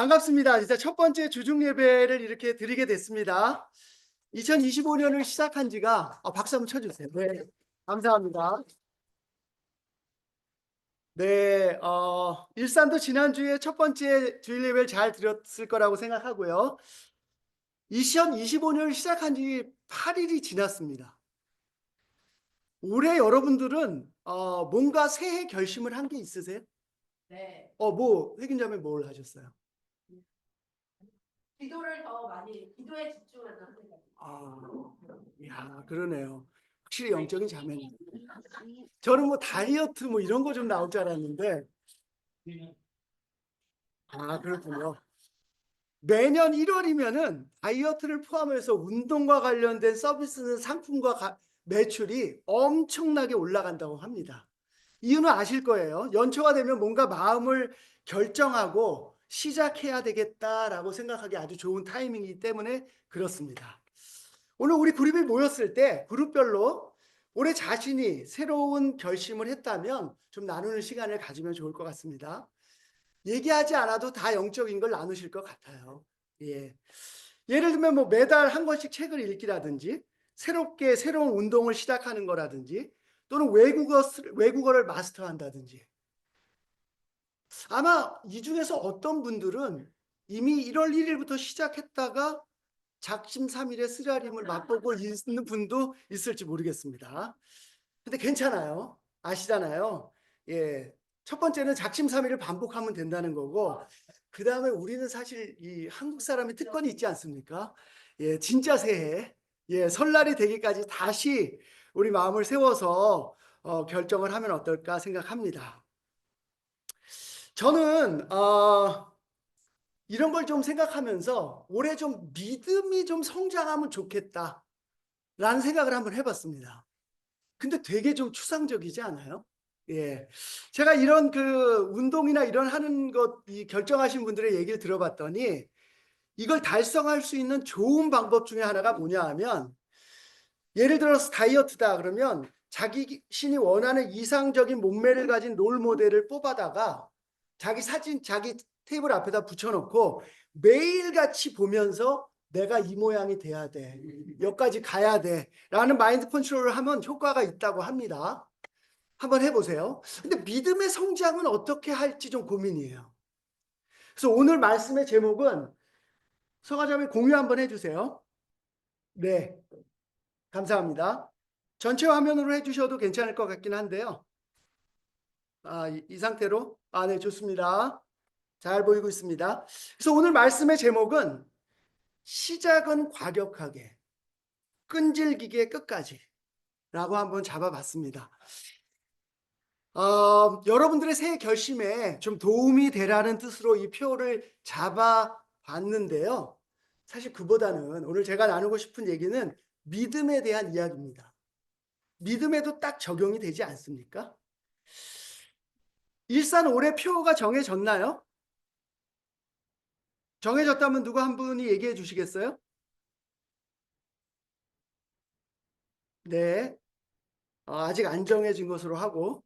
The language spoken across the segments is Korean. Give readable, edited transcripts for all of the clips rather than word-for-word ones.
반갑습니다. 진짜 첫 번째 주중 예배를 이렇게 드리게 됐습니다. 2025년을 시작한 지가 박수 한번 쳐주세요. 네, 감사합니다. 네, 일산도 지난주에 첫 번째 주일 예배를 잘 드렸을 거라고 생각하고요. 2025년을 시작한 지 8일이 지났습니다. 올해 여러분들은 뭔가 새해 결심을 한 게 있으세요? 네. 회긴자매 뭘 하셨어요? 기도를 더 많이 기도에 집중하는 생각. 그러네요. 확실히 영적인 자매님. 저는 다이어트 이런 거 좀 나올 줄 알았는데, 그렇군요. 매년 1월이면은 다이어트를 포함해서 운동과 관련된 서비스 상품과 매출이 엄청나게 올라간다고 합니다. 이유는 아실 거예요. 연초가 되면 뭔가 마음을 결정하고 시작해야 되겠다라고 생각하기 아주 좋은 타이밍이기 때문에 그렇습니다. 오늘 우리 그룹이 모였을 때 그룹별로 올해 자신이 새로운 결심을 했다면 좀 나누는 시간을 가지면 좋을 것 같습니다. 얘기하지 않아도 다 영적인 걸 나누실 것 같아요. 예. 예를 들면 매달 한 권씩 책을 읽기라든지 새롭게 새로운 운동을 시작하는 거라든지 또는 외국어를 마스터한다든지 아마 이 중에서 어떤 분들은 이미 1월 1일부터 시작했다가 작심삼일의 쓰라림을 맛보고 있는 분도 있을지 모르겠습니다. 근데 괜찮아요. 아시잖아요. 예. 첫 번째는 작심삼일을 반복하면 된다는 거고, 그 다음에 우리는 사실 이 한국 사람의 특권이 있지 않습니까? 예, 진짜 새해, 설날이 되기까지 다시 우리 마음을 세워서 결정을 하면 어떨까 생각합니다. 저는 이런 걸 좀 생각하면서 올해 좀 믿음이 좀 성장하면 좋겠다라는 생각을 한번 해봤습니다. 근데 되게 좀 추상적이지 않아요? 예. 제가 이런 운동이나 이런 하는 이 결정하신 분들의 얘기를 들어봤더니 이걸 달성할 수 있는 좋은 방법 중에 하나가 뭐냐 하면, 예를 들어서 다이어트다 그러면 자신이 원하는 이상적인 몸매를 가진 롤 모델을 뽑아다가 자기 사진, 자기 테이블 앞에다 붙여놓고 매일같이 보면서 내가 이 모양이 돼야 돼, 여기까지 가야 돼 라는 마인드 컨트롤을 하면 효과가 있다고 합니다. 한번 해보세요. 근데 믿음의 성장은 어떻게 할지 좀 고민이에요. 그래서 오늘 말씀의 제목은, 서가자매 공유 한번 해주세요. 네, 감사합니다. 전체 화면으로 해주셔도 괜찮을 것 같긴 한데요. 이 상태로? 네, 좋습니다. 잘 보이고 있습니다. 그래서 오늘 말씀의 제목은 시작은 과격하게, 끈질기게 끝까지 라고 한번 잡아봤습니다. 여러분들의 새해 결심에 좀 도움이 되라는 뜻으로 이 표를 잡아봤는데요. 사실 그보다는 오늘 제가 나누고 싶은 얘기는 믿음에 대한 이야기입니다. 믿음에도 딱 적용이 되지 않습니까? 일산 올해 표가 정해졌나요? 정해졌다면 누구 한 분이 얘기해 주시겠어요? 네. 아직 안 정해진 것으로 하고,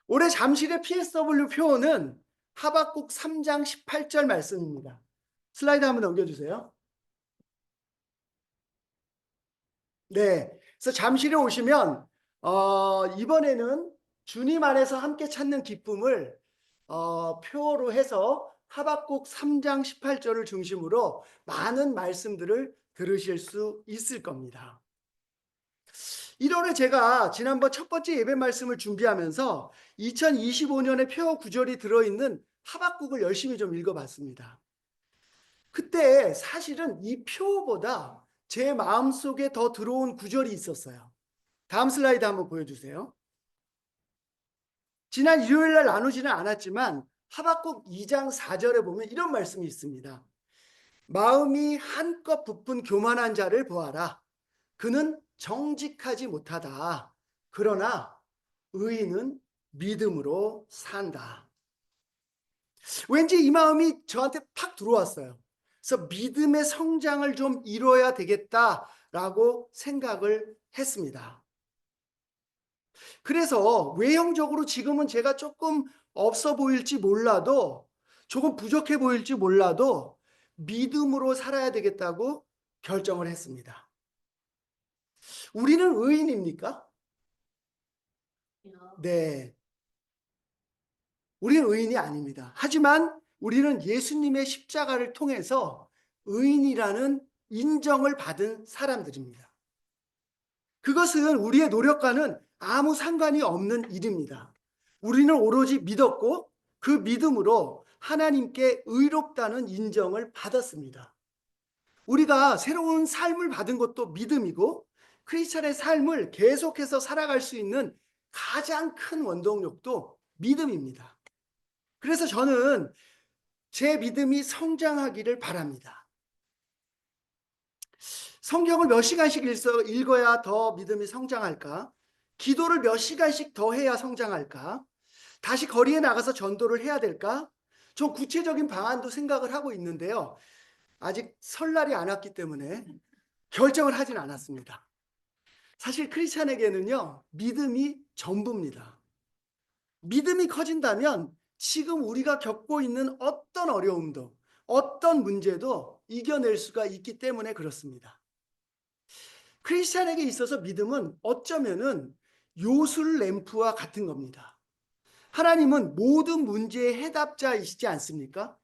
올해 잠실의 PSW 표는 하박국 3장 18절 말씀입니다. 슬라이드 한번 넘겨주세요. 네. 그래서 잠실에 오시면 이번에는 주님 안에서 함께 찾는 기쁨을 표로 해서 하박국 3장 18절을 중심으로 많은 말씀들을 들으실 수 있을 겁니다. 1월에 제가 지난번 첫 번째 예배 말씀을 준비하면서 2025년의 표 구절이 들어있는 하박국을 열심히 좀 읽어봤습니다. 그때 사실은 이 표보다 제 마음속에 더 들어온 구절이 있었어요. 다음 슬라이드 한번 보여주세요. 지난 일요일 날 나누지는 않았지만 하박국 2장 4절에 보면 이런 말씀이 있습니다. 마음이 한껏 부푼 교만한 자를 보아라. 그는 정직하지 못하다. 그러나 의인은 믿음으로 산다. 왠지 이 마음이 저한테 팍 들어왔어요. 그래서 믿음의 성장을 좀 이뤄야 되겠다라고 생각을 했습니다. 그래서 외형적으로 지금은 제가 조금 없어 보일지 몰라도 조금 부족해 보일지 몰라도 믿음으로 살아야 되겠다고 결정을 했습니다. 우리는 의인입니까? 네. 우리는 의인이 아닙니다. 하지만 우리는 예수님의 십자가를 통해서 의인이라는 인정을 받은 사람들입니다. 그것은 우리의 노력과는 아무 상관이 없는 일입니다. 우리는 오로지 믿었고 그 믿음으로 하나님께 의롭다는 인정을 받았습니다. 우리가 새로운 삶을 받은 것도 믿음이고 크리스찬의 삶을 계속해서 살아갈 수 있는 가장 큰 원동력도 믿음입니다. 그래서 저는 제 믿음이 성장하기를 바랍니다. 성경을 몇 시간씩 읽어야 더 믿음이 성장할까? 기도를 몇 시간씩 더 해야 성장할까? 다시 거리에 나가서 전도를 해야 될까? 좀 구체적인 방안도 생각을 하고 있는데요. 아직 설날이 안 왔기 때문에 결정을 하진 않았습니다. 사실 크리스찬에게는요, 믿음이 전부입니다. 믿음이 커진다면 지금 우리가 겪고 있는 어떤 어려움도, 어떤 문제도 이겨낼 수가 있기 때문에 그렇습니다. 크리스찬에게 있어서 믿음은 어쩌면은 요술 램프와 같은 겁니다. 하나님은 모든 문제의 해답자이시지 않습니까?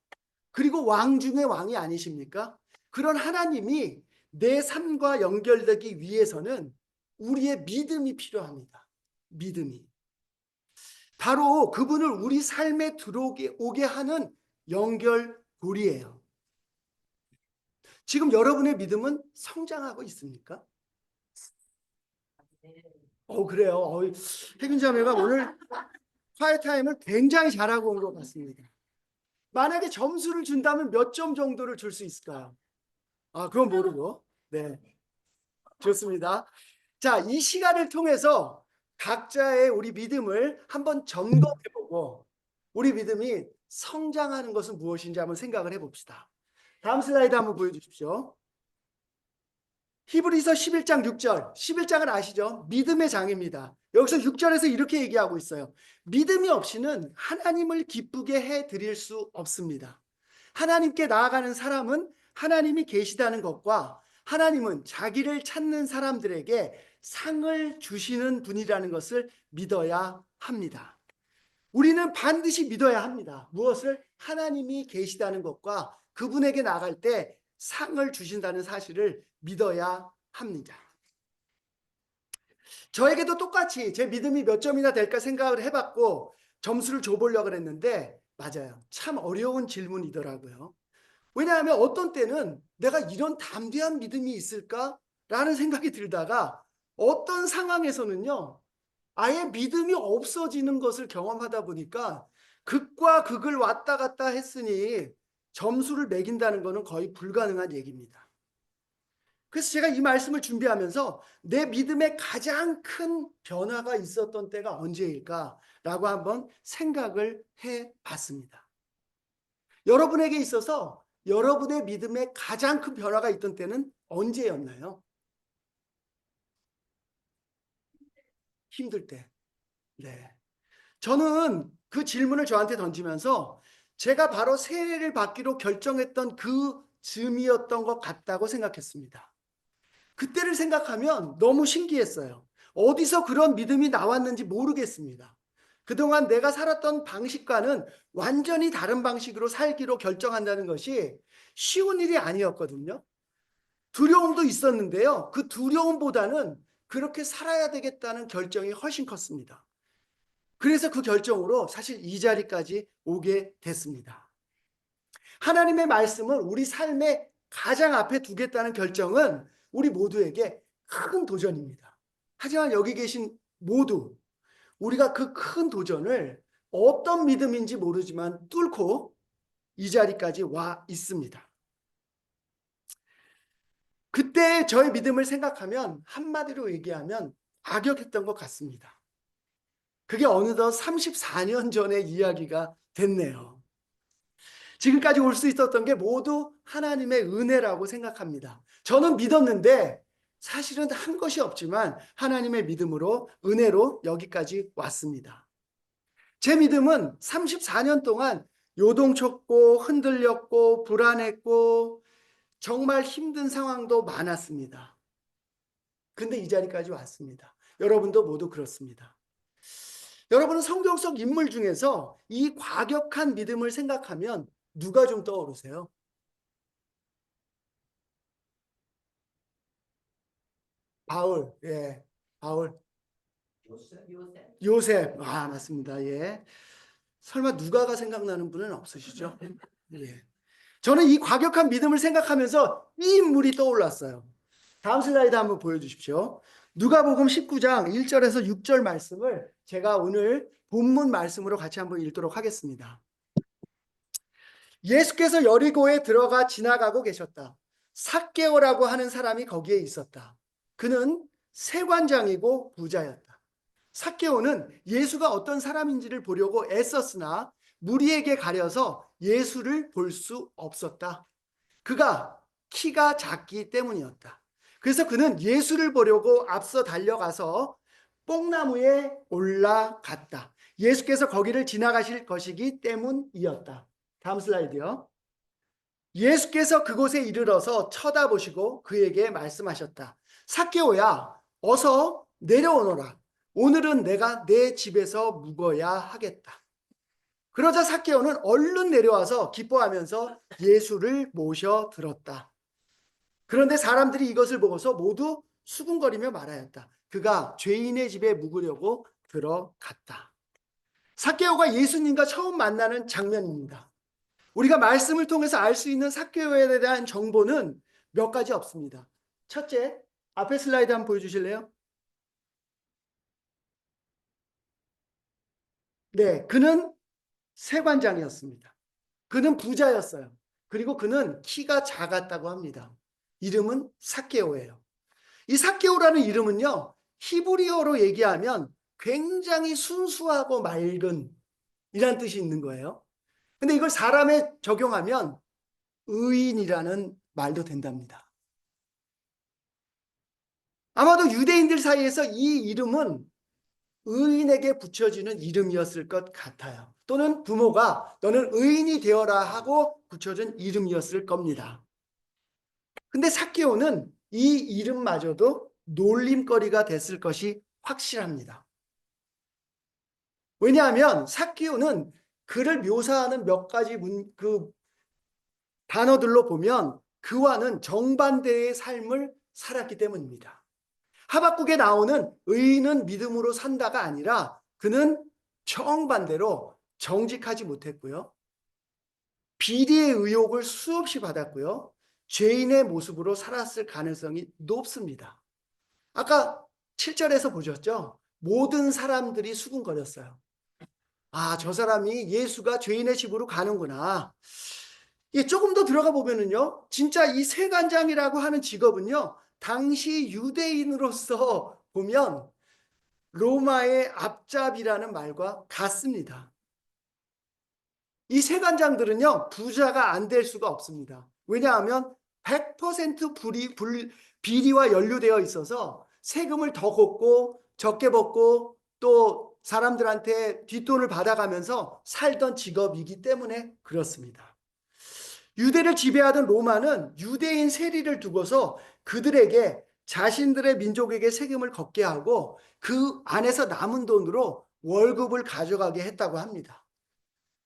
그리고 왕 중의 왕이 아니십니까? 그런 하나님이 내 삶과 연결되기 위해서는 우리의 믿음이 필요합니다. 믿음이. 바로 그분을 우리 삶에 들어오게 하는 연결고리예요. 지금 여러분의 믿음은 성장하고 있습니까? 그래요. 혜균 자매가 오늘 콰이어 타임을 굉장히 잘하고 온 것 같습니다. 만약에 점수를 준다면 몇 점 정도를 줄 수 있을까요? 그건 모르고. 네. 좋습니다. 자, 이 시간을 통해서 각자의 우리 믿음을 한번 점검해보고 우리 믿음이 성장하는 것은 무엇인지 한번 생각을 해봅시다. 다음 슬라이드 한번 보여주십시오. 히브리서 11장 6절. 11장을 아시죠? 믿음의 장입니다. 여기서 6절에서 이렇게 얘기하고 있어요. 믿음이 없이는 하나님을 기쁘게 해드릴 수 없습니다. 하나님께 나아가는 사람은 하나님이 계시다는 것과 하나님은 자기를 찾는 사람들에게 상을 주시는 분이라는 것을 믿어야 합니다. 우리는 반드시 믿어야 합니다. 무엇을? 하나님이 계시다는 것과 그분에게 나갈 때 상을 주신다는 사실을 믿어야 합니다. 저에게도 똑같이 제 믿음이 몇 점이나 될까 생각을 해봤고 점수를 줘보려고 했는데 맞아요. 참 어려운 질문이더라고요. 왜냐하면 어떤 때는 내가 이런 담대한 믿음이 있을까라는 생각이 들다가 어떤 상황에서는요. 아예 믿음이 없어지는 것을 경험하다 보니까 극과 극을 왔다 갔다 했으니 점수를 매긴다는 것은 거의 불가능한 얘기입니다. 그래서 제가 이 말씀을 준비하면서 내 믿음에 가장 큰 변화가 있었던 때가 언제일까라고 한번 생각을 해봤습니다. 여러분에게 있어서 여러분의 믿음에 가장 큰 변화가 있던 때는 언제였나요? 힘들 때. 네. 저는 그 질문을 저한테 던지면서 제가 바로 세례를 받기로 결정했던 그 즈음이었던 것 같다고 생각했습니다. 그때를 생각하면 너무 신기했어요. 어디서 그런 믿음이 나왔는지 모르겠습니다. 그동안 내가 살았던 방식과는 완전히 다른 방식으로 살기로 결정한다는 것이 쉬운 일이 아니었거든요. 두려움도 있었는데요. 그 두려움보다는 그렇게 살아야 되겠다는 결정이 훨씬 컸습니다. 그래서 그 결정으로 사실 이 자리까지 오게 됐습니다. 하나님의 말씀을 우리 삶의 가장 앞에 두겠다는 결정은 우리 모두에게 큰 도전입니다. 하지만 여기 계신 모두 우리가 그 큰 도전을 어떤 믿음인지 모르지만 뚫고 이 자리까지 와 있습니다. 그때 저의 믿음을 생각하면 한마디로 얘기하면 악역했던 것 같습니다. 그게 어느덧 34년 전의 이야기가 됐네요. 지금까지 올 수 있었던 게 모두 하나님의 은혜라고 생각합니다. 저는 믿었는데 사실은 한 것이 없지만 하나님의 믿음으로 은혜로 여기까지 왔습니다. 제 믿음은 34년 동안 요동쳤고 흔들렸고 불안했고 정말 힘든 상황도 많았습니다. 근데 이 자리까지 왔습니다. 여러분도 모두 그렇습니다. 여러분은 성경 속 인물 중에서 이 과격한 믿음을 생각하면 누가 좀 떠오르세요? 바울, 예, 바울, 요셉. 요셉, 아 맞습니다. 예, 설마 누가가 생각나는 분은 없으시죠? 예, 저는 이 과격한 믿음을 생각하면서 이 인물이 떠올랐어요. 다음 슬라이드 한번 보여주십시오. 누가복음 19장 1절에서 6절 말씀을 제가 오늘 본문 말씀으로 같이 한번 읽도록 하겠습니다. 예수께서 여리고에 들어가 지나가고 계셨다. 삭개오라고 하는 사람이 거기에 있었다. 그는 세관장이고 부자였다. 삭개오는 예수가 어떤 사람인지를 보려고 애썼으나 무리에게 가려서 예수를 볼 수 없었다. 그가 키가 작기 때문이었다. 그래서 그는 예수를 보려고 앞서 달려가서 뽕나무에 올라갔다. 예수께서 거기를 지나가실 것이기 때문이었다. 다음 슬라이드요. 예수께서 그곳에 이르러서 쳐다보시고 그에게 말씀하셨다. 삭개오야, 어서 내려오너라. 오늘은 내가 내 집에서 묵어야 하겠다. 그러자 삭개오는 얼른 내려와서 기뻐하면서 예수를 모셔 들었다. 그런데 사람들이 이것을 보고서 모두 수군거리며 말하였다. 그가 죄인의 집에 묵으려고 들어갔다. 삭개오가 예수님과 처음 만나는 장면입니다. 우리가 말씀을 통해서 알 수 있는 삭개오에 대한 정보는 몇 가지 없습니다. 첫째, 앞에 슬라이드 한번 보여주실래요? 네, 그는 세관장이었습니다. 그는 부자였어요. 그리고 그는 키가 작았다고 합니다. 이름은 삭개오예요. 이 삭개오라는 이름은요, 히브리어로 얘기하면 굉장히 순수하고 맑은 이란 뜻이 있는 거예요. 근데 이걸 사람에 적용하면 의인이라는 말도 된답니다. 아마도 유대인들 사이에서 이 이름은 의인에게 붙여지는 이름이었을 것 같아요. 또는 부모가 너는 의인이 되어라 하고 붙여준 이름이었을 겁니다. 근데 삭개오는 이 이름마저도 놀림거리가 됐을 것이 확실합니다. 왜냐하면 삭개오는 그를 묘사하는 몇 가지 단어들로 보면 그와는 정반대의 삶을 살았기 때문입니다. 하박국에 나오는 의인은 믿음으로 산다가 아니라 그는 정반대로 정직하지 못했고요. 비리의 의혹을 수없이 받았고요. 죄인의 모습으로 살았을 가능성이 높습니다. 아까 7절에서 보셨죠? 모든 사람들이 수군거렸어요. 아, 저 사람이 예수가 죄인의 집으로 가는구나. 조금 더 들어가 보면은요, 진짜 이 세관장이라고 하는 직업은요, 당시 유대인으로서 보면 로마의 앞잡이라는 말과 같습니다. 이 세관장들은요, 부자가 안 될 수가 없습니다. 왜냐하면 100% 비리와 연루되어 있어서 세금을 더 걷고 적게 벗고 또 사람들한테 뒷돈을 받아가면서 살던 직업이기 때문에 그렇습니다. 유대를 지배하던 로마는 유대인 세리를 두고서 그들에게 자신들의 민족에게 세금을 걷게 하고 그 안에서 남은 돈으로 월급을 가져가게 했다고 합니다.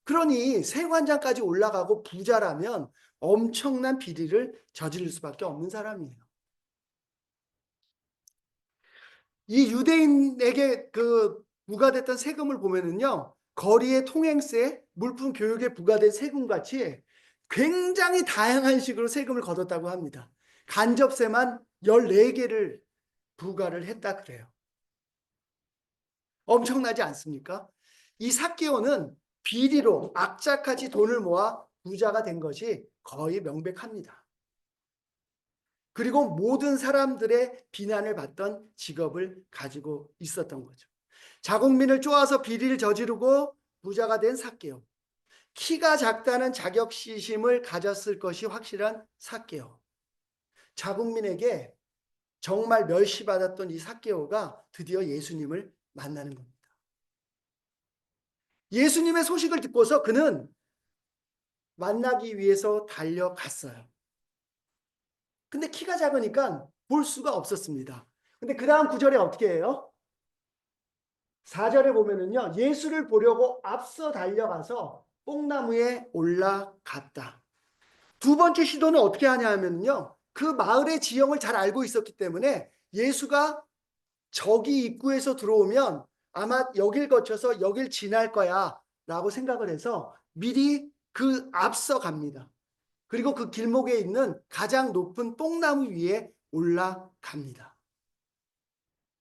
그러니 세관장까지 올라가고 부자라면 엄청난 비리를 저지를 수밖에 없는 사람이에요. 이 유대인에게 부과됐던 세금을 보면은요, 거리의 통행세, 물품 교육에 부과된 세금 같이 굉장히 다양한 식으로 세금을 걷었다고 합니다. 간접세만 14개를 부과를 했다 그래요. 엄청나지 않습니까? 이 삭개오는 비리로 악착같이 돈을 모아 부자가 된 것이 거의 명백합니다. 그리고 모든 사람들의 비난을 받던 직업을 가지고 있었던 거죠. 자국민을 쪼아서 비리를 저지르고 부자가 된 삭개오. 키가 작다는 자격지심을 가졌을 것이 확실한 삭개오. 자국민에게 정말 멸시받았던 이 삭개오가 드디어 예수님을 만나는 겁니다. 예수님의 소식을 듣고서 그는 만나기 위해서 달려갔어요. 근데 키가 작으니까 볼 수가 없었습니다. 근데 그 다음 구절에 어떻게 해요? 4절에 보면은요, 예수를 보려고 앞서 달려가서 뽕나무에 올라갔다. 두 번째 시도는 어떻게 하냐 하면요, 그 마을의 지형을 잘 알고 있었기 때문에 예수가 저기 입구에서 들어오면 아마 여길 거쳐서 여길 지날 거야 라고 생각을 해서 미리 그 앞서 갑니다. 그리고 그 길목에 있는 가장 높은 뽕나무 위에 올라갑니다.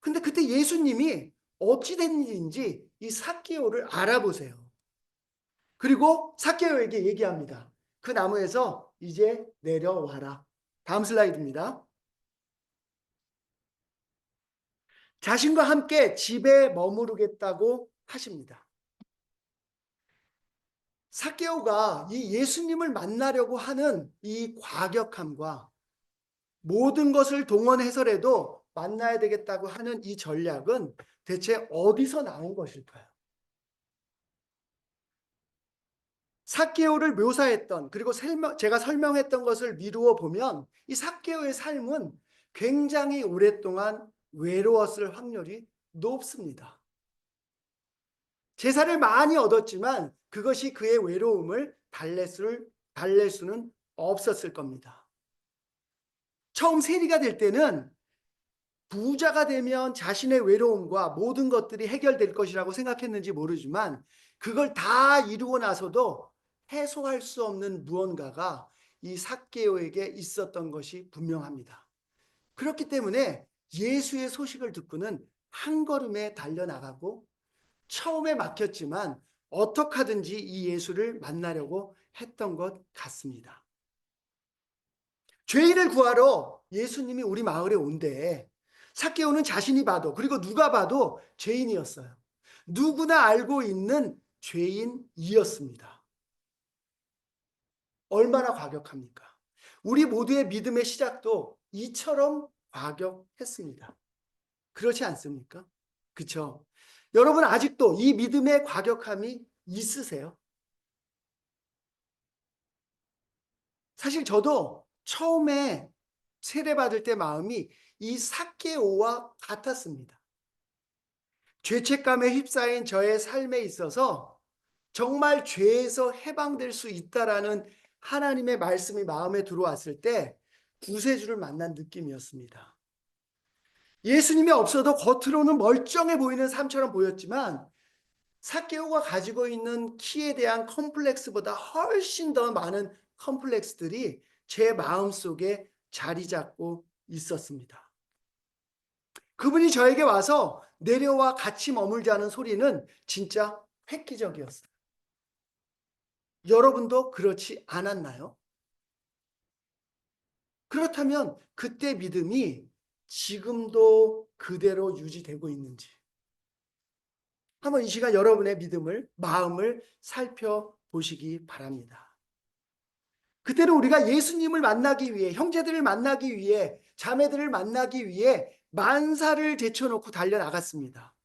근데 그때 예수님이 어찌 된 일인지 이 삭개오를 알아보세요. 그리고 삭개오에게 얘기합니다. 그 나무에서 이제 내려와라. 다음 슬라이드입니다. 자신과 함께 집에 머무르겠다고 하십니다. 삭개오가 이 예수님을 만나려고 하는 이 과격함과 모든 것을 동원해서라도 만나야 되겠다고 하는 이 전략은 대체 어디서 나온 것일까요? 삭개오를 묘사했던, 그리고 제가 설명했던 것을 미루어 보면 이 삭개오의 삶은 굉장히 오랫동안 외로웠을 확률이 높습니다. 제사를 많이 얻었지만 그것이 그의 외로움을 달랠 수는 없었을 겁니다. 처음 세리가 될 때는 부자가 되면 자신의 외로움과 모든 것들이 해결될 것이라고 생각했는지 모르지만 그걸 다 이루고 나서도 해소할 수 없는 무언가가 이 삭개오에게 있었던 것이 분명합니다. 그렇기 때문에 예수의 소식을 듣고는 한 걸음에 달려나가고 처음에 막혔지만 어떻게 하든지 이 예수를 만나려고 했던 것 같습니다. 죄인을 구하러 예수님이 우리 마을에 온대. 삭개오는 자신이 봐도, 그리고 누가 봐도 죄인이었어요. 누구나 알고 있는 죄인이었습니다. 얼마나 과격합니까? 우리 모두의 믿음의 시작도 이처럼 과격했습니다. 그렇지 않습니까? 그렇죠? 여러분 아직도 이 믿음의 과격함이 있으세요? 사실 저도 처음에 세례받을 때 마음이 이 삭개오와 같았습니다. 죄책감에 휩싸인 저의 삶에 있어서 정말 죄에서 해방될 수 있다라는 하나님의 말씀이 마음에 들어왔을 때 구세주를 만난 느낌이었습니다. 예수님이 없어도 겉으로는 멀쩡해 보이는 삶처럼 보였지만 삭개오가 가지고 있는 키에 대한 컴플렉스보다 훨씬 더 많은 컴플렉스들이 제 마음속에 자리 잡고 있었습니다. 그분이 저에게 와서 내려와 같이 머물자는 소리는 진짜 획기적이었어요. 여러분도 그렇지 않았나요? 그렇다면 그때 믿음이 지금도 그대로 유지되고 있는지 한번 이 시간 여러분의 믿음을, 마음을 살펴보시기 바랍니다. 그때는 우리가 예수님을 만나기 위해, 형제들을 만나기 위해, 자매들을 만나기 위해 만사를 제쳐놓고 달려나갔습니다.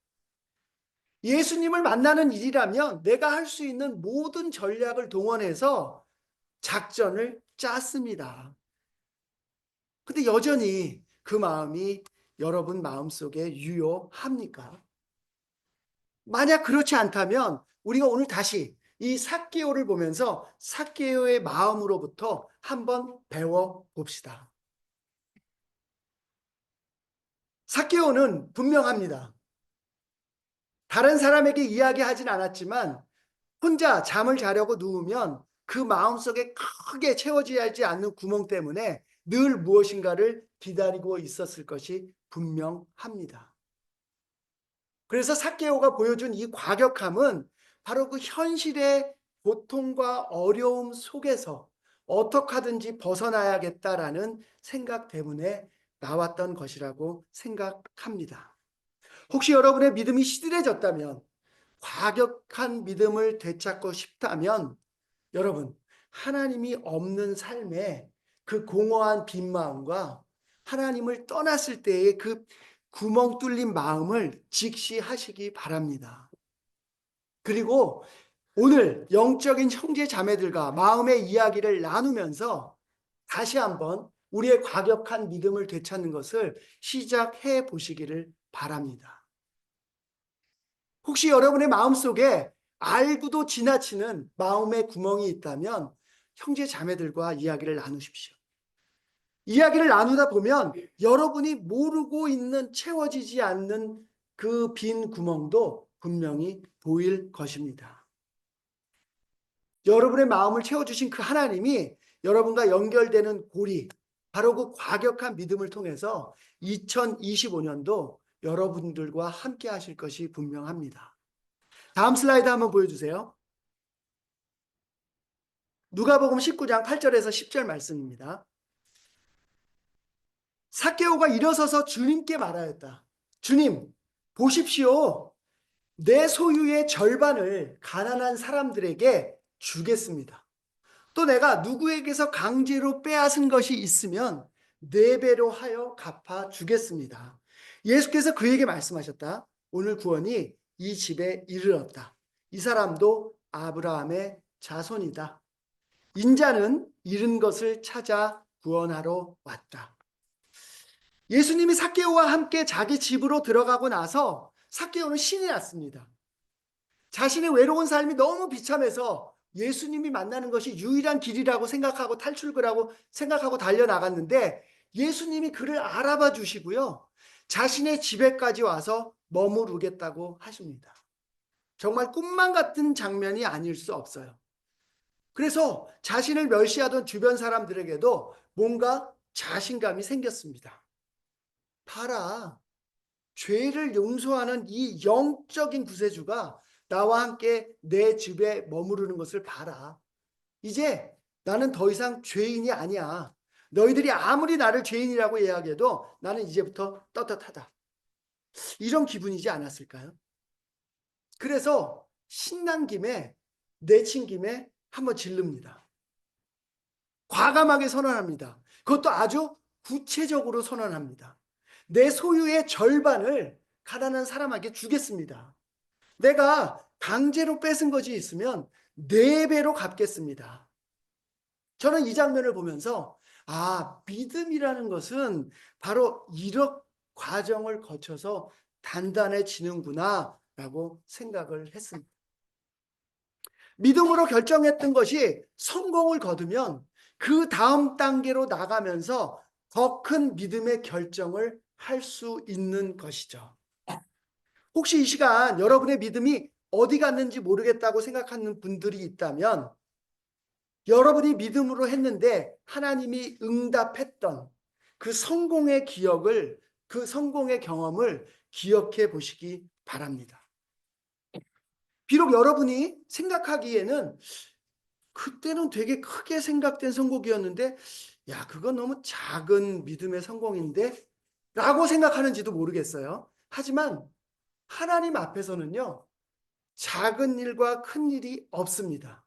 예수님을 만나는 일이라면 내가 할 수 있는 모든 전략을 동원해서 작전을 짰습니다. 근데 여전히 그 마음이 여러분 마음속에 유효합니까? 만약 그렇지 않다면 우리가 오늘 다시 이 삭개오를 보면서 삭개오의 마음으로부터 한번 배워봅시다. 삭개오는 분명합니다. 다른 사람에게 이야기하진 않았지만 혼자 잠을 자려고 누우면 그 마음속에 크게 채워지지 않는 구멍 때문에 늘 무엇인가를 기다리고 있었을 것이 분명합니다. 그래서 삭개오가 보여준 이 과격함은 바로 그 현실의 고통과 어려움 속에서 어떻게 하든지 벗어나야겠다라는 생각 때문에 나왔던 것이라고 생각합니다. 혹시 여러분의 믿음이 시들해졌다면, 과격한 믿음을 되찾고 싶다면 여러분, 하나님이 없는 삶에 그 공허한 빈 마음과 하나님을 떠났을 때의 그 구멍 뚫린 마음을 직시하시기 바랍니다. 그리고 오늘 영적인 형제 자매들과 마음의 이야기를 나누면서 다시 한번 우리의 과격한 믿음을 되찾는 것을 시작해 보시기를 바랍니다. 혹시 여러분의 마음속에 알고도 지나치는 마음의 구멍이 있다면 형제 자매들과 이야기를 나누십시오. 이야기를 나누다 보면 여러분이 모르고 있는 채워지지 않는 그 빈 구멍도 분명히 보일 것입니다. 여러분의 마음을 채워주신 그 하나님이 여러분과 연결되는 고리, 바로 그 과격한 믿음을 통해서 2025년도 여러분들과 함께 하실 것이 분명합니다. 다음 슬라이드 한번 보여주세요. 누가복음 19장 8절에서 10절 말씀입니다. 삭개오가 일어서서 주님께 말하였다. 주님, 보십시오. 내 소유의 절반을 가난한 사람들에게 주겠습니다. 또 내가 누구에게서 강제로 빼앗은 것이 있으면 4배로 하여 갚아 주겠습니다. 예수께서 그에게 말씀하셨다. 오늘 구원이 이 집에 이르렀다. 이 사람도 아브라함의 자손이다. 인자는 잃은 것을 찾아 구원하러 왔다. 예수님이 삭개오와 함께 자기 집으로 들어가고 나서 삭개오는 신이 났습니다. 자신의 외로운 삶이 너무 비참해서 예수님이 만나는 것이 유일한 길이라고 생각하고 탈출구라고 생각하고 달려나갔는데 예수님이 그를 알아봐 주시고요. 자신의 집에까지 와서 머무르겠다고 하십니다. 정말 꿈만 같은 장면이 아닐 수 없어요. 그래서 자신을 멸시하던 주변 사람들에게도 뭔가 자신감이 생겼습니다. 봐라. 죄를 용서하는 이 영적인 구세주가 나와 함께 내 집에 머무르는 것을 봐라. 이제 나는 더 이상 죄인이 아니야. 너희들이 아무리 나를 죄인이라고 이야기해도 나는 이제부터 떳떳하다. 이런 기분이지 않았을까요? 그래서 신난 김에 내친 김에 한번 질릅니다. 과감하게 선언합니다. 그것도 아주 구체적으로 선언합니다. 내 소유의 절반을 가난한 사람에게 주겠습니다. 내가 강제로 뺏은 것이 있으면 4배로 갚겠습니다. 저는 이 장면을 보면서 믿음이라는 것은 바로 이런 과정을 거쳐서 단단해지는구나 라고 생각을 했습니다. 믿음으로 결정했던 것이 성공을 거두면 그 다음 단계로 나가면서 더 큰 믿음의 결정을 할 수 있는 것이죠. 혹시 이 시간 여러분의 믿음이 어디 갔는지 모르겠다고 생각하는 분들이 있다면 여러분이 믿음으로 했는데 하나님이 응답했던 그 성공의 기억을, 그 성공의 경험을 기억해 보시기 바랍니다. 비록 여러분이 생각하기에는 그때는 되게 크게 생각된 성공이었는데 그건 너무 작은 믿음의 성공인데 라고 생각하는지도 모르겠어요. 하지만 하나님 앞에서는요, 작은 일과 큰 일이 없습니다.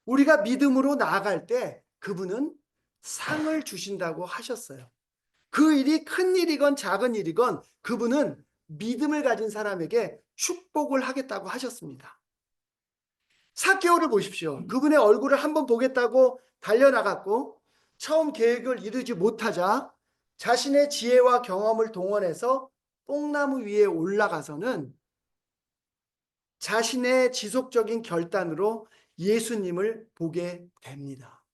우리가 믿음으로 나아갈 때 그분은 상을 주신다고 하셨어요. 그 일이 큰 일이건 작은 일이건 그분은 믿음을 가진 사람에게 축복을 하겠다고 하셨습니다. 삭개오를 보십시오. 그분의 얼굴을 한번 보겠다고 달려나갔고 처음 계획을 이루지 못하자 자신의 지혜와 경험을 동원해서 뽕나무 위에 올라가서는 자신의 지속적인 결단으로 예수님을 보게 됩니다.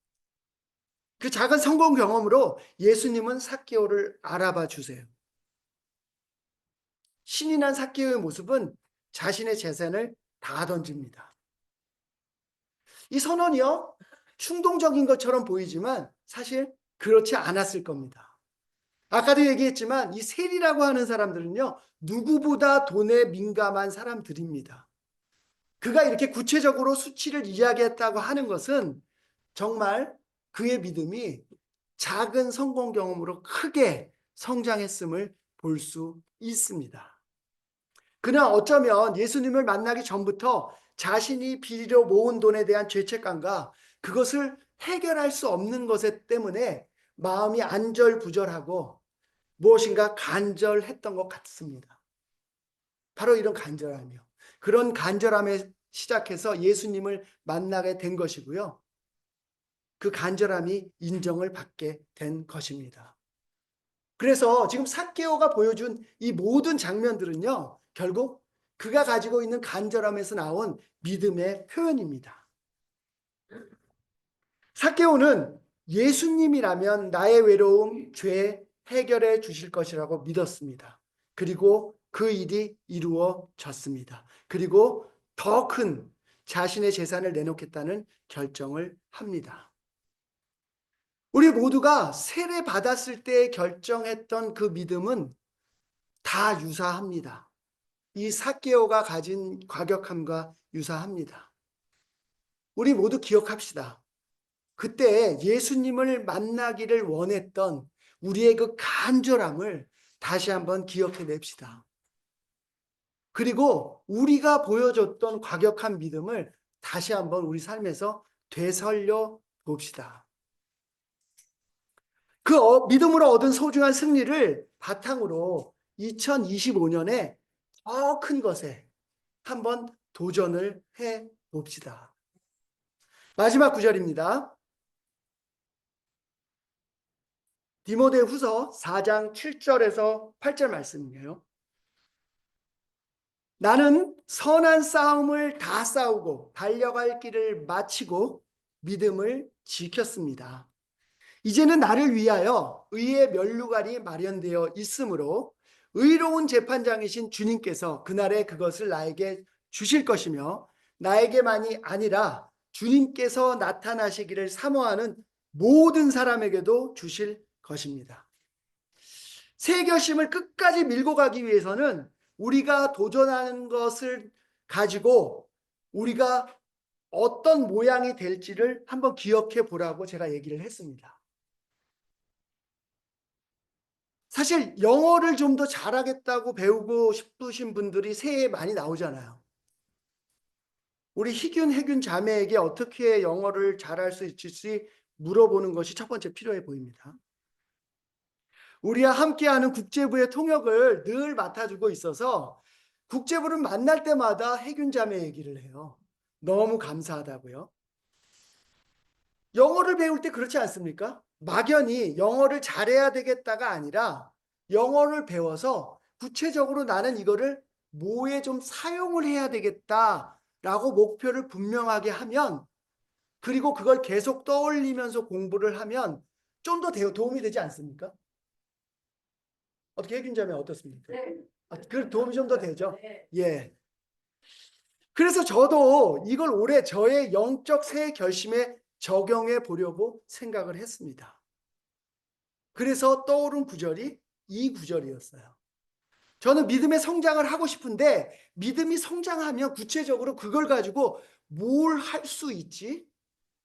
그 작은 성공 경험으로 예수님은 삭개오를 알아봐 주세요. 신이 난 삭개오의 모습은 자신의 재산을 다 던집니다. 이 선언이요, 충동적인 것처럼 보이지만 사실 그렇지 않았을 겁니다. 아까도 얘기했지만 이 세리라고 하는 사람들은요, 누구보다 돈에 민감한 사람들입니다. 그가 이렇게 구체적으로 수치를 이야기했다고 하는 것은 정말 그의 믿음이 작은 성공 경험으로 크게 성장했음을 볼 수 있습니다. 그러나 어쩌면 예수님을 만나기 전부터 자신이 비리로 모은 돈에 대한 죄책감과 그것을 해결할 수 없는 것 때문에 마음이 안절부절하고 무엇인가 간절했던 것 같습니다. 바로 이런 간절함이요. 그런 간절함에 시작해서 예수님을 만나게 된 것이고요. 그 간절함이 인정을 받게 된 것입니다. 그래서 지금 삭개오가 보여준 이 모든 장면들은요, 결국 그가 가지고 있는 간절함에서 나온 믿음의 표현입니다. 삭개오는 예수님이라면 나의 외로움, 죄 해결해 주실 것이라고 믿었습니다. 그리고 그 일이 이루어졌습니다. 그리고 더 큰 자신의 재산을 내놓겠다는 결정을 합니다. 우리 모두가 세례 받았을 때 결정했던 그 믿음은 다 유사합니다. 이 삭개오가 가진 과격함과 유사합니다. 우리 모두 기억합시다. 그때 예수님을 만나기를 원했던 우리의 그 간절함을 다시 한번 기억해 냅시다. 그리고 우리가 보여줬던 과격한 믿음을 다시 한번 우리 삶에서 되살려 봅시다. 그 믿음으로 얻은 소중한 승리를 바탕으로 2025년에 더 큰 것에 한번 도전을 해 봅시다. 마지막 구절입니다. 디모데후서 4장 7절에서 8절 말씀이에요. 나는 선한 싸움을 다 싸우고 달려갈 길을 마치고 믿음을 지켰습니다. 이제는 나를 위하여 의의 면류관이 마련되어 있으므로 의로운 재판장이신 주님께서 그날에 그것을 나에게 주실 것이며 나에게만이 아니라 주님께서 나타나시기를 사모하는 모든 사람에게도 주실 것입니다. 새 결심을 끝까지 밀고 가기 위해서는 우리가 도전하는 것을 가지고 우리가 어떤 모양이 될지를 한번 기억해 보라고 제가 얘기를 했습니다. 사실 영어를 좀 더 잘하겠다고 배우고 싶으신 분들이 새해에 많이 나오잖아요. 우리 혜균 자매에게 어떻게 영어를 잘할 수 있을지 물어보는 것이 첫 번째 필요해 보입니다. 우리와 함께하는 국제부의 통역을 늘 맡아주고 있어서 국제부를 만날 때마다 혜균 자매 얘기를 해요. 너무 감사하다고요. 영어를 배울 때 그렇지 않습니까? 막연히 영어를 잘해야 되겠다가 아니라 영어를 배워서 구체적으로 나는 이거를 뭐에 좀 사용을 해야 되겠다라고 목표를 분명하게 하면, 그리고 그걸 계속 떠올리면서 공부를 하면 좀 더 도움이 되지 않습니까? 어떻게 혜균자매 어떻습니까? 네. 그 도움이 좀 더 되죠? 네. 예. 그래서 저도 이걸 올해 저의 영적 새 결심에 적용해 보려고 생각을 했습니다. 그래서 떠오른 구절이 이 구절이었어요. 저는 믿음의 성장을 하고 싶은데 믿음이 성장하면 구체적으로 그걸 가지고 뭘 할 수 있지?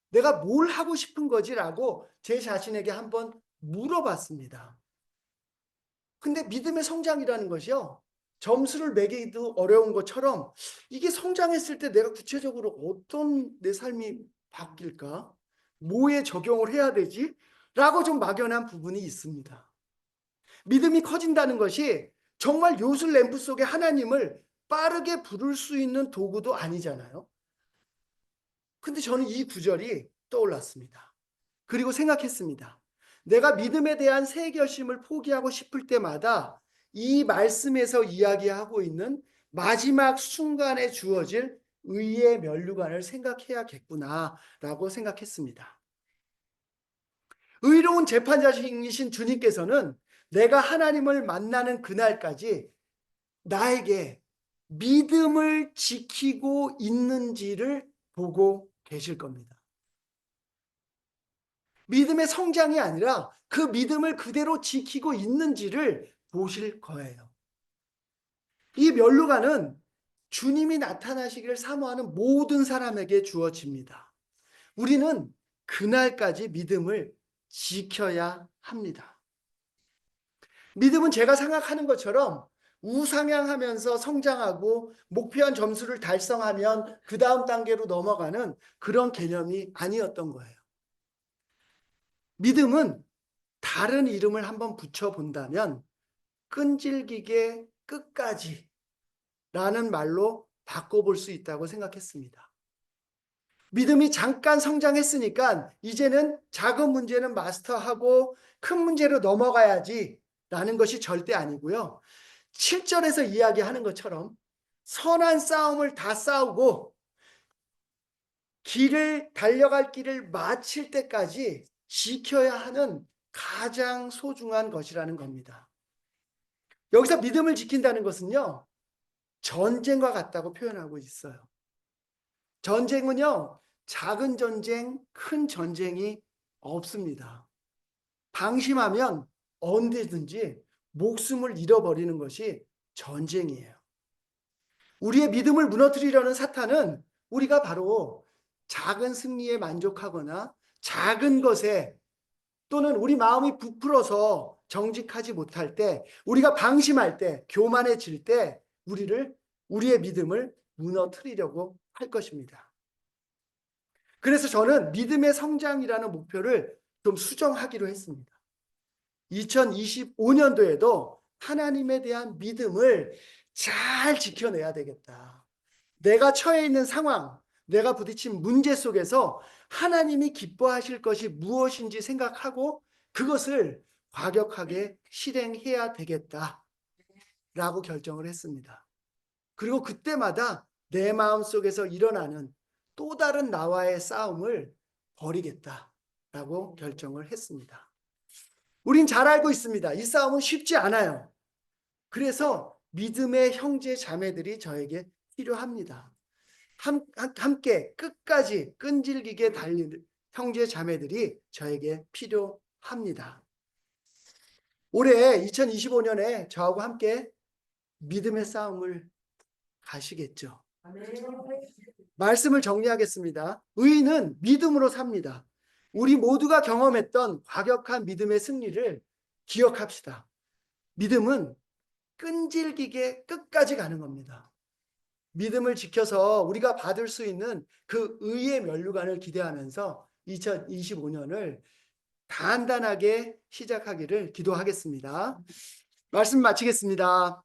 내가 뭘 하고 싶은 거지라고 제 자신에게 한번 물어봤습니다. 근데 믿음의 성장이라는 것이요, 점수를 매기기도 어려운 것처럼 이게 성장했을 때 내가 구체적으로 어떤 내 삶이 바뀔까? 뭐에 적용을 해야 되지? 라고 좀 막연한 부분이 있습니다. 믿음이 커진다는 것이 정말 요술 램프 속에 하나님을 빠르게 부를 수 있는 도구도 아니잖아요. 근데 저는 이 구절이 떠올랐습니다. 그리고 생각했습니다. 내가 믿음에 대한 새 결심을 포기하고 싶을 때마다 이 말씀에서 이야기하고 있는 마지막 순간에 주어질 의의 면류관을 생각해야겠구나라고 생각했습니다. 의로운 재판자이신 주님께서는 내가 하나님을 만나는 그날까지 나에게 믿음을 지키고 있는지를 보고 계실 겁니다. 믿음의 성장이 아니라 그 믿음을 그대로 지키고 있는지를 보실 거예요. 이 면류관은 주님이 나타나시기를 사모하는 모든 사람에게 주어집니다. 우리는 그날까지 믿음을 지켜야 합니다. 믿음은 제가 생각하는 것처럼 우상향하면서 성장하고 목표한 점수를 달성하면 그 다음 단계로 넘어가는 그런 개념이 아니었던 거예요. 믿음은 다른 이름을 한번 붙여본다면 끈질기게 끝까지 라는 말로 바꿔볼 수 있다고 생각했습니다. 믿음이 잠깐 성장했으니까 이제는 작은 문제는 마스터하고 큰 문제로 넘어가야지 라는 것이 절대 아니고요. 7절에서 이야기하는 것처럼 선한 싸움을 다 싸우고 달려갈 길을 마칠 때까지 지켜야 하는 가장 소중한 것이라는 겁니다. 여기서 믿음을 지킨다는 것은요, 전쟁과 같다고 표현하고 있어요. 전쟁은요, 작은 전쟁, 큰 전쟁이 없습니다. 방심하면 언제든지 목숨을 잃어버리는 것이 전쟁이에요. 우리의 믿음을 무너뜨리려는 사탄은 우리가 바로 작은 승리에 만족하거나 작은 것에 또는 우리 마음이 부풀어서 정직하지 못할 때, 우리가 방심할 때, 교만해질 때 우리의 믿음을 무너뜨리려고 할 것입니다. 그래서 저는 믿음의 성장이라는 목표를 좀 수정하기로 했습니다. 2025년도에도 하나님에 대한 믿음을 잘 지켜내야 되겠다. 내가 처해 있는 상황, 내가 부딪힌 문제 속에서 하나님이 기뻐하실 것이 무엇인지 생각하고 그것을 과격하게 실행해야 되겠다라고 결정을 했습니다. 그리고 그때마다 내 마음속에서 일어나는 또 다른 나와의 싸움을 벌이겠다라고 결정을 했습니다. 우린 잘 알고 있습니다. 이 싸움은 쉽지 않아요. 그래서 믿음의 형제 자매들이 저에게 필요합니다. 함께 끝까지 끈질기게 달릴 형제 자매들이 저에게 필요합니다. 올해 2025년에 저하고 함께 믿음의 싸움을 가시겠죠. 말씀을 정리하겠습니다. 의인은 믿음으로 삽니다. 우리 모두가 경험했던 과격한 믿음의 승리를 기억합시다. 믿음은 끈질기게 끝까지 가는 겁니다. 믿음을 지켜서 우리가 받을 수 있는 그 의의 면류관을 기대하면서 2025년을 단단하게 시작하기를 기도하겠습니다. 말씀 마치겠습니다.